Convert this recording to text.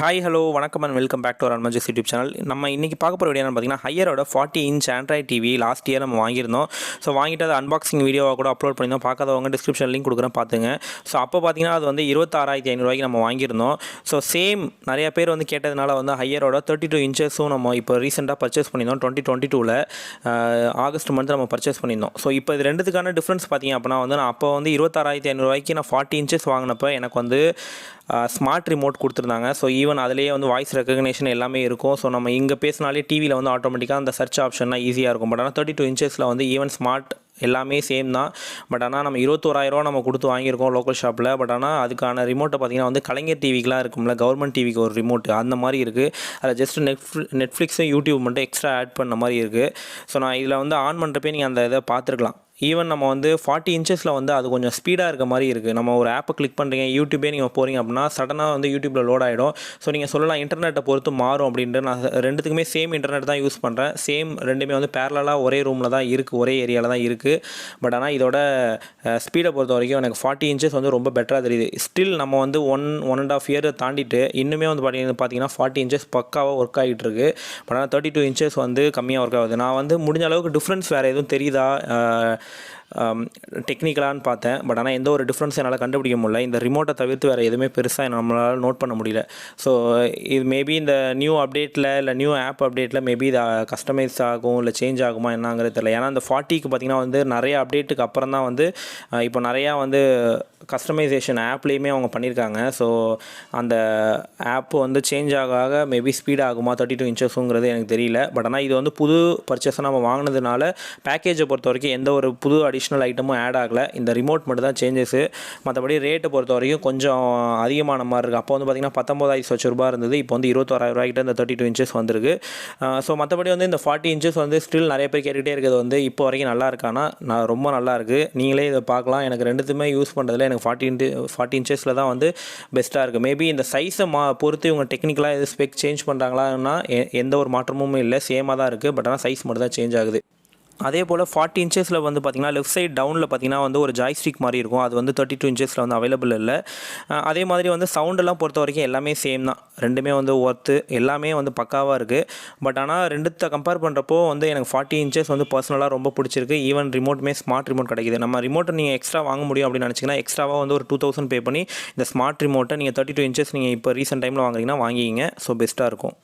Hi hello வணக்கம் and welcome back to our Anmages YouTube channel. நம்ம இன்றைக்கி பார்க்க போகிற வீடியோ பார்த்தீங்கன்னா ஹையரோட 40 inch Android TV last year நம்ம வாங்கியிருந்தோம். ஸோ வாங்கிட்டு அது அன்பாக்சிங் வீடியோவாக கூட அப்லோட் பண்ணியிருந்தோம். பார்க்காதவங்க டிஸ்கிரிப்ஷன் லிங்க் கொடுக்குறேன் பார்த்துங்க. ஸோ அப்போ பார்த்தீங்கன்னா அது வந்து 26,500 நம்ம வாங்கியிருந்தோம். ஸோ சேம் நிறைய பேர் வந்து கேட்டதுனால வந்து ஹையரோட 32 இன்ச்சஸும் நம்ம இப்போ ரீசெண்டாக பர்ச்சேஸ் பண்ணியிருந்தோம். 2022 ஆகஸ்ட் மந்த் நம்ம பர்ச்சேஸ் பண்ணியிருந்தோம். ஸோ இப்போ இது ரெண்டுத்துக்கான டிஃப்ரென்ஸ் பார்த்தீங்க அப்படின்னா வந்து நான் அப்போ வந்து 26,500 நான் 40 இன்ச்சஸ் வாங்கினப்போ எனக்கு வந்து ஸ்மார்ட் ரிமோட் கொடுத்துருந்தாங்க. ஸோ ஈவன் அதிலேயே வந்து வாய்ஸ் ரெக்கக்னேஷன் எல்லாமே இருக்கும். ஸோ நம்ம இங்கே பேசினாலே டிவியில் வந்து ஆட்டோமேட்டிக்காக அந்த சர்ச் ஆப்ஷன்லாம் ஈஸியாக இருக்கும். பட் ஆனால் 32 இன்ச்சஸில் வந்து ஈவன் ஸ்மார்ட் எல்லாமே சேம் தான். பட் ஆனால் நம்ம 21,000 நம்ம கொடுத்து வாங்கியிருக்கோம் லோக்கல் ஷாப்பில். பட் ஆனால் அதுக்கான ரிமோட்டை பார்த்திங்கன்னா வந்து கலைஞர் டிவிக்கெலாம் இருக்கும்ல, கவர்மெண்ட் டிவிக்கு ஒரு ரிமோட் அந்த மாதிரி இருக்குது. அதில் ஜஸ்ட் நெட்ஃப்ளிக்ஸும் யூடியூப் மட்டும் எக்ஸ்ட்ரா ஆட் பண்ண மாதிரி இருக்குது. ஸோ நான் இதில் வந்து ஆன் பண்ணுறப்பே நீங்கள் அந்த இதை பார்த்துருக்கலாம். ஈவன் நம்ம வந்து 40 இன்ச்சஸில் வந்து அது கொஞ்சம் ஸ்பீடாக இருக்க மாதிரி இருக்குது. நம்ம ஒரு ஆப்பை கிளிக் பண்ணுறீங்க, யூடியூபே நீங்கள் போகிறீங்க அப்படின்னா சடனாக வந்து யூடியூப்பில் லோட் ஆகிடும். ஸோ நீங்கள் சொல்லலாம் இன்டர்நெட்டை பொறுத்து மாறும் அப்படின்ட்டு. நான் ரெண்டுத்துக்குமே சேம் இன்டர்நெட் தான் யூஸ் பண்ணுறேன். சேம் ரெண்டுமே வந்து பேரலாக ஒரே ரூமில் தான் இருக்குது, ஒரே ஏரியாவில் தான் இருக்குது. பட் ஆனால் இதோட ஸ்பீடை பொறுத்த வரைக்கும் எனக்கு 40 இன்ச்சஸ் வந்து ரொம்ப பெட்டராக தெரியுது. ஸ்டில் நம்ம வந்து 1.5 இயர் தாண்டிட்டு இன்னுமே வந்து பார்த்தீங்கன்னா 40 இன்ச்சஸ் பக்காவாக ஒர்க் ஆகிட்டு இருக்குது. பட் ஆனால் 32 இன்ச்சஸ் வந்து கம்மியாக ஒர்க் ஆகுது. நான் வந்து முடிஞ்ச அளவுக்கு டிஃப்ரென்ஸ் வேறு எதுவும் தெரியுதா டெக்னிக்கலான்னு பார்த்தேன். பட் ஆனால் எந்த ஒரு டிஃப்ரென்ஸ் என்னால் கண்டுபிடிக்க முடியல. இந்த ரிமோட்டை தவிர்த்து வேறு எதுவுமே பெருசாக நம்மளால் நோட் பண்ண முடியல. ஸோ இது மேபி இந்த நியூ அப்டேட்டில் இல்லை நியூ ஆப் அப்டேட்டில் மேபி இது கஸ்டமைஸ் ஆகும் இல்லை சேஞ்ச் ஆகுமா என்னங்கிறது தெரியல. ஏன்னா இந்த 40க்கு பார்த்திங்கன்னா வந்து நிறைய அப்டேட்டுக்கு அப்புறம் தான் வந்து இப்போ நிறையா வந்து கஸ்டமைசேஷன் ஆப்லேயுமே அவங்க பண்ணியிருக்காங்க. ஸோ அந்த ஆப் வந்து சேஞ்ச் ஆக மேபி ஸ்பீட் ஆகுமா 32 இன்ச்சஸுங்கிறது எனக்கு தெரியல. பட் ஆனால் இது வந்து புது பர்ச்சேஸை நம்ம வாங்கினதுனால பேக்கேஜை பொறுத்த வரைக்கும் எந்த ஒரு புது அடிஷ்னல் ஐட்டமும் ஆட் ஆகலை. இந்த ரிமோட் மட்டும் தான் சேஞ்சஸு. மற்றபடி ரேட்டை பொறுத்த வரைக்கும் கொஞ்சம் அதிகமான மாதிரி இருக்குது. அப்போ வந்து பார்த்திங்கன்னா 19,000 ரூபாய் இருந்தது. இப்போ வந்து 21,000 இந்த 32 இன்ச்சஸ் வந்திருக்கு. ஸோ மற்றபடி வந்து இந்த 40 இன்ச்சஸ் வந்து ஸ்டில் நிறைய பேர் கேட்டுகிட்டே இருக்கிறது வந்து இப்போ வரைக்கும் நல்லா இருக்கானா, நான் ரொம்ப நல்லா இருக்குது. நீங்களே இதை பார்க்கலாம். எனக்கு ரெண்டுத்துமே யூஸ் பண்ணுறதுல எனக்கு 40 இன்ச்சஸில் தான் வந்து பெஸ்ட்டாக இருக்குது. மேபி இந்த சைஸை பொறுத்து இவங்க டெக்னிக்கலாக எது ஸ்பெக் சேஞ்ச் பண்ணுறாங்களான்னா எந்த ஒரு மாற்றமும் இல்லை, சேமாக தான் இருக்குது. பட் ஆனால் சைஸ் மட்டும் தான் சேஞ்ச் ஆகுது. அதே போல் 40 இன்ச்சஸில் வந்து பார்த்திங்கன்னா லெஃப்ட் சைட் டவுனில் பார்த்திங்கன்னா வந்து ஒரு ஜாய்ஸ்டிக் மாதிரி இருக்கும். அது வந்து 32 இன்ச்சஸில் வந்து அவைலபிள் இல்லை. அதே மாதிரி வந்து சவுண்டெல்லாம் பொறுத்த வரைக்கும் எல்லாமே சேம் தான். ரெண்டுமே வந்து ஒர்த்து எல்லாமே வந்து பக்காவாக இருக்குது. பட் ஆனால் ரெண்டுத்தை கம்பேர் பண்ணுறப்போ வந்து எனக்கு 40 இன்ச்சஸ் வந்து பர்சனலாக ரொம்ப பிடிச்சிருக்கு. ஈவன் ரிமோட்டுமே ஸ்மார்ட் ரிமோட் கிடைக்கிது. நம்ம ரிமோட்டை நீங்கள் எக்ஸ்ட்ரா வாங்க முடியும் அப்படின்னு நினச்சிங்கன்னா எக்ஸ்ட்ராவாக வந்து ஒரு 2,000 பே பண்ணி இந்த ஸ்மார்ட் ரிமோட்டை நீங்கள் 32 இன்ச்சஸ் நீங்கள் இப்போ ரீசெண்ட் டைமில் வாங்குறீங்கன்னா வாங்கிக்கிங்க. ஸோ பெஸ்ட்டாக இருக்கும்.